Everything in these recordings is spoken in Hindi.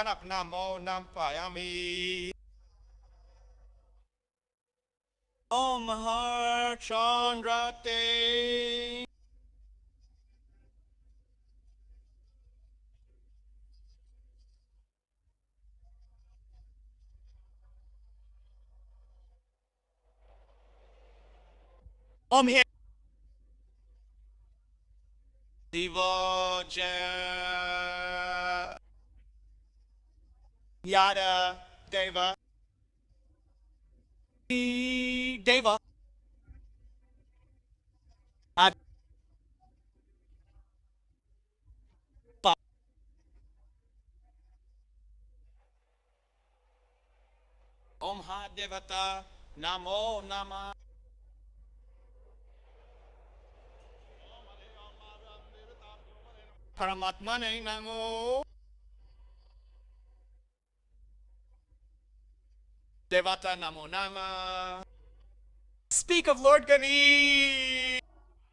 Anak Namo Nampayami. Om Har Chandrate. Om Here. Divoja. Yada Deva. Deva. Ad. Pa. Om Ha Devata. Namo Nama. Paramatmane Namo. Devata Namo Nama. Speak of Lord Ganesh.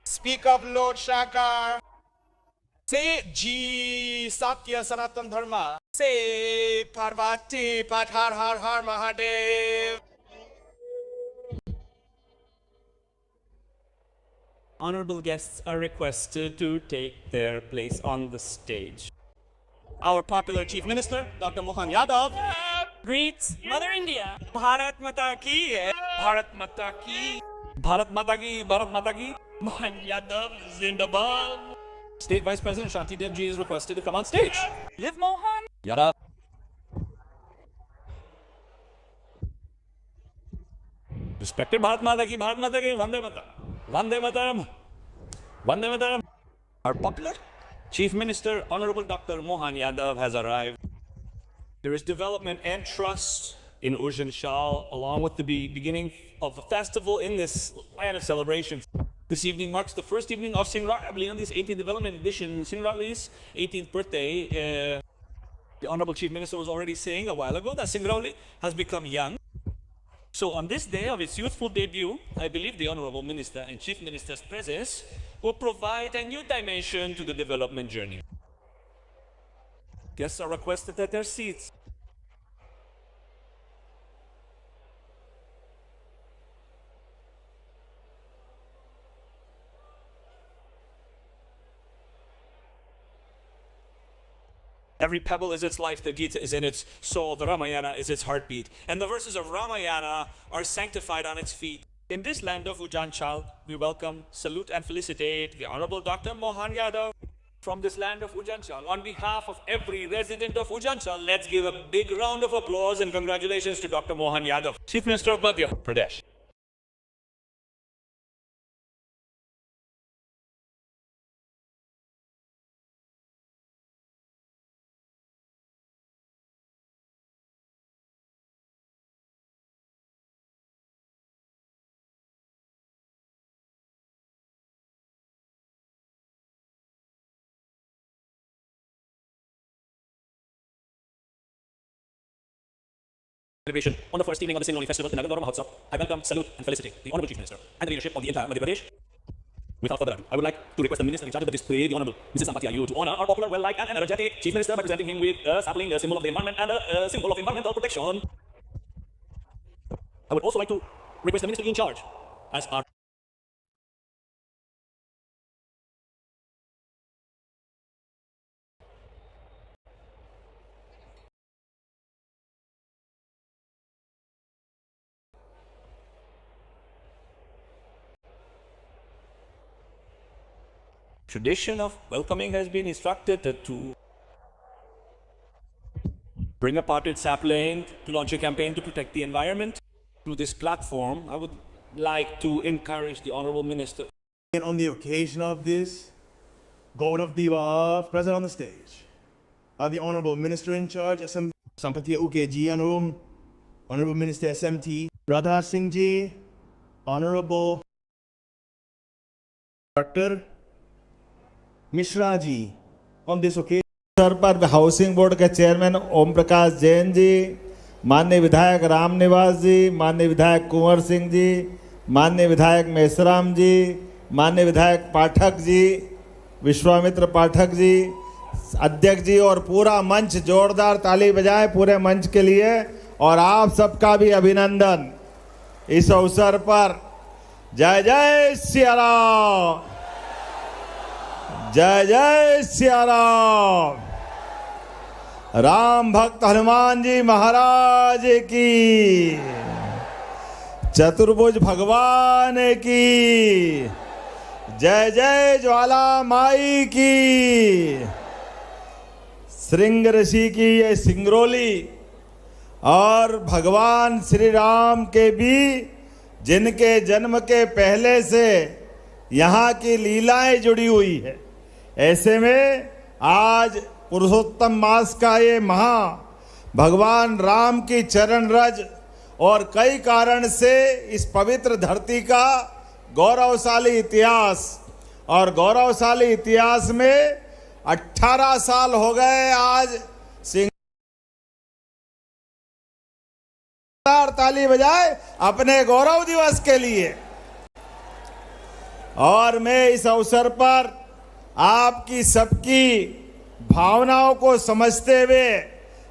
Speak of Lord Shakar. Say G Satya Sanatan Dharma. Say Parvati Pathar Har Har Mahadev. Honorable guests are requested to take their place on the stage. Our popular Chief Minister, Dr. Mohan Yadav, greets Mother India. Bharat Mata Ki, Bharat Mata Ki, Bharat Mata Ki, Bharat Mata Ki, Mohan Yadav Zindabad. State Vice President Shanti Devji is requested to come on stage. Live Mohan Yadav. Respected Bharat Mata Ki, Bharat Mata Ki, Vande Mataram. Vande Mataram. Vande Mataram. Our popular Chief Minister, Honorable Dr. Mohan Yadav, has arrived. There is development and trust in Urjan Shal, along with the beginning of a festival in this land of celebrations. This evening marks the first evening of Singrauli, Ablinandi's 18th development edition, Singrauli's 18th birthday. The Honorable Chief Minister was already saying a while ago that Singrauli has become young. So on this day of its youthful debut, I believe the Honorable Minister and Chief Minister's presence will provide a new dimension to the development journey. Guests are requested at their seats. Every pebble is its life, the Gita is in its soul, the Ramayana is its heartbeat. And the verses of Ramayana are sanctified on its feet. In this land of Ujjanchal, we welcome, salute and felicitate the Honorable Dr. Mohan Yadav from this land of Ujjanchal. On behalf of every resident of Ujjanchal, let's give a big round of applause and congratulations to Dr. Mohan Yadav, Chief Minister of Madhya Pradesh. Celebration on the first evening of the Singrauli festival in Nagar Mahotsav, I welcome, salute and felicitate the Honorable Chief Minister and the leadership of the entire Madhya Pradesh. Without further ado, I would like to request the Minister in charge of the display, the Honorable Mrs. Sampati Ayur, to honor our popular, well-liked and energetic Chief Minister by presenting him with a sapling, a symbol of the environment and a symbol of environmental protection. I would also like to request the Minister in charge as our tradition of welcoming has been instructed to bring a potted sapling to launch a campaign to protect the environment. Through this platform, I would like to encourage the Honorable Minister. And on the occasion of this God of Diva present on the stage are the Honorable Minister in charge, SM Sampati Ukeji Anurum, Honorable Minister SMT, Radha Singh Ji, Honorable Dr. Mishra Ji. On this occasion, अवसर पर हाउसिंग बोर्ड के चेयरमैन ओम प्रकाश जैन जी, माननीय विधायक राम निवास जी, माननीय विधायक कुंवर सिंह जी, माननीय विधायक मेसराम जी, माननीय विधायक पाठक जी, विश्वामित्र पाठक जी, अध्यक्ष जी और पूरा मंच जोरदार ताली बजाएं पूरे मंच के लिए। और आप सबका भी अभिनंदन इस अवसर पर। जय जय सिया राम, जय जय सिया राम। राम भक्त हनुमान जी महाराज की, चतुर्भुज भगवान की, जय जय ज्वाला माई की। श्रृंग ऋषि की ये सिंगरौली और भगवान श्री राम के भी, जिनके जन्म के पहले से यहाँ की लीलाएं जुड़ी हुई है। ऐसे में आज पुरुषोत्तम मास का ये महा भगवान राम की चरण रज और कई कारण से इस पवित्र धरती का गौरवशाली इतिहास, और गौरवशाली इतिहास में 18 साल हो गए आज ताली बजाए अपने गौरव दिवस के लिए। और मैं इस अवसर पर आपकी सबकी भावनाओं को समझते हुए,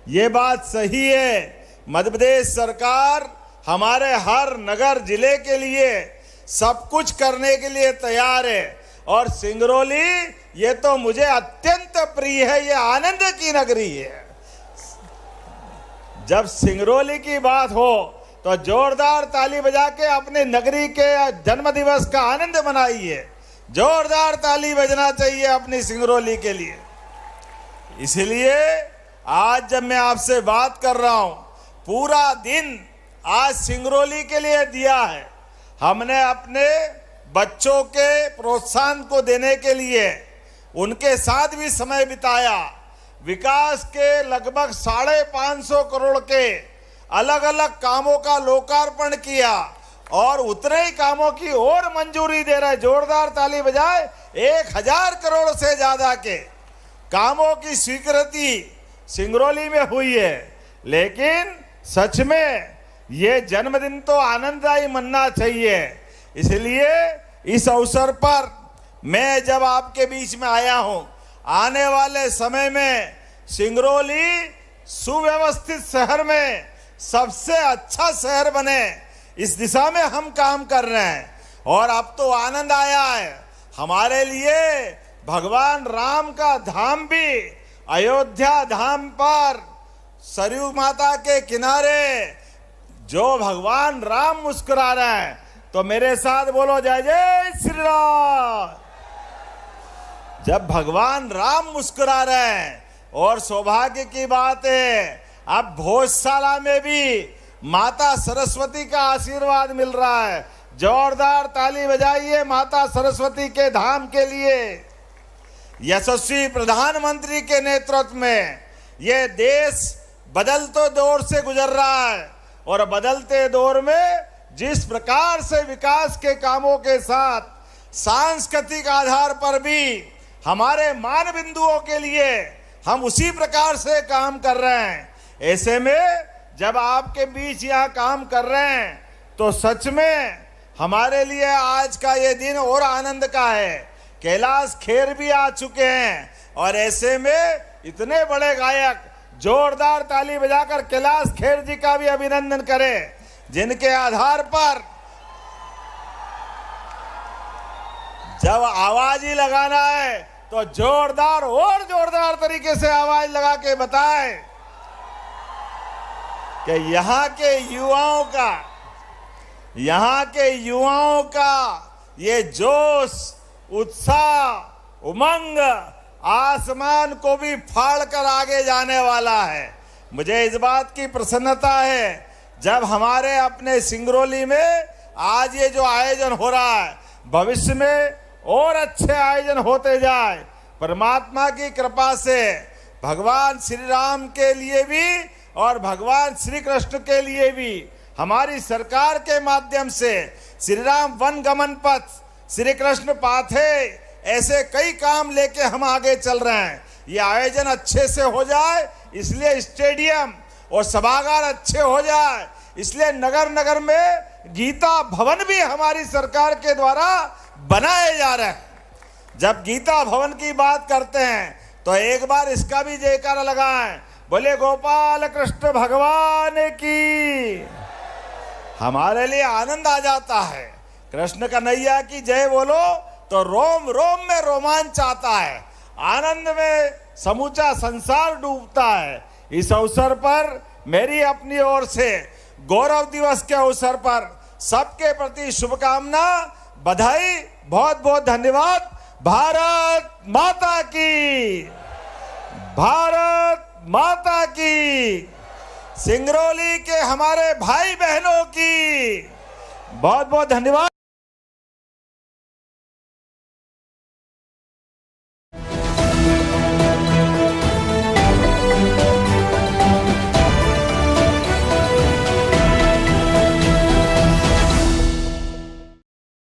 ये बात सही है मध्य प्रदेश सरकार हमारे हर नगर जिले के लिए सब कुछ करने के लिए तैयार है। और सिंगरौली ये तो मुझे अत्यंत प्रिय है, ये आनंद की नगरी है। जब सिंगरौली की बात हो तो जोरदार ताली बजा के अपने नगरी के जन्म दिवस का आनंद मनाइए। जोरदार ताली बजना चाहिए अपनी सिंगरौली के लिए। इसलिए आज जब मैं आपसे बात कर रहा हूं, पूरा दिन आज सिंगरौली के लिए दिया है। हमने अपने बच्चों के प्रोत्साहन को देने के लिए उनके साथ भी समय बिताया। विकास के लगभग 550 करोड़ के अलग अलग कामों का लोकार्पण किया और उतने ही कामों की और मंजूरी दे रहे। जोरदार ताली बजाए। 1000 करोड़ से ज्यादा के कामों की स्वीकृति सिंगरौली में हुई है। लेकिन सच में ये जन्मदिन तो आनंददायी मनना चाहिए। इसलिए इस अवसर पर मैं जब आपके बीच में आया हूं, आने वाले समय में सिंगरौली सुव्यवस्थित शहर में सबसे अच्छा शहर बने, इस दिशा में हम काम कर रहे हैं। और अब तो आनंद आया है हमारे लिए। भगवान राम का धाम भी अयोध्या धाम पर सरयू माता के किनारे जो भगवान राम मुस्कुरा रहे हैं, तो मेरे साथ बोलो जय जय श्री राम। जब भगवान राम मुस्कुरा रहे हैं, और सौभाग्य की बात है अब भोजशाला में भी माता सरस्वती का आशीर्वाद मिल रहा है। जोरदार ताली बजाइए माता सरस्वती के धाम के लिए। यशस्वी प्रधानमंत्री के नेतृत्व में ये देश बदलते दौर से गुजर रहा है, और बदलते दौर में जिस प्रकार से विकास के कामों के साथ सांस्कृतिक आधार पर भी हमारे मान बिंदुओं के लिए हम उसी प्रकार से काम कर रहे हैं। ऐसे में जब आपके बीच यहाँ काम कर रहे हैं तो सच में हमारे लिए आज का ये दिन और आनंद का है। कैलाश खेर भी आ चुके हैं, और ऐसे में इतने बड़े गायक, जोरदार ताली बजाकर कैलाश खेर जी का भी अभिनंदन करें, जिनके आधार पर जब आवाज ही लगाना है तो जोरदार और जोरदार तरीके से आवाज लगा के बताएं कि यहाँ के युवाओं का ये जोश, उत्साह, उमंग आसमान को भी फाड़ कर आगे जाने वाला है। मुझे इस बात की प्रसन्नता है जब हमारे अपने सिंगरौली में आज ये जो आयोजन हो रहा है, भविष्य में और अच्छे आयोजन होते जाए। परमात्मा की कृपा से भगवान श्री राम के लिए भी और भगवान श्री कृष्ण के लिए भी हमारी सरकार के माध्यम से श्री राम वन गमन पथ, श्री कृष्ण पाथे, ऐसे कई काम लेके हम आगे चल रहे हैं। ये आयोजन अच्छे से हो जाए, इसलिए स्टेडियम और सभागार अच्छे हो जाए, इसलिए नगर नगर में गीता भवन भी हमारी सरकार के द्वारा बनाए जा रहे हैं। जब गीता भवन की बात करते हैं तो एक बार इसका भी जयकारा लगाएं, बोले गोपाल कृष्ण भगवान की। हमारे लिए आनंद आ जाता है। कृष्ण कन्हैया की जय बोलो तो रोम रोम में रोमांच आता है, आनंद में समूचा संसार डूबता है। इस अवसर पर मेरी अपनी ओर से गौरव दिवस के अवसर पर सबके प्रति शुभकामना, बधाई, बहुत बहुत धन्यवाद। भारत माता की, भारत माता की। सिंगरौली के हमारे भाई बहनों की बहुत बहुत धन्यवाद।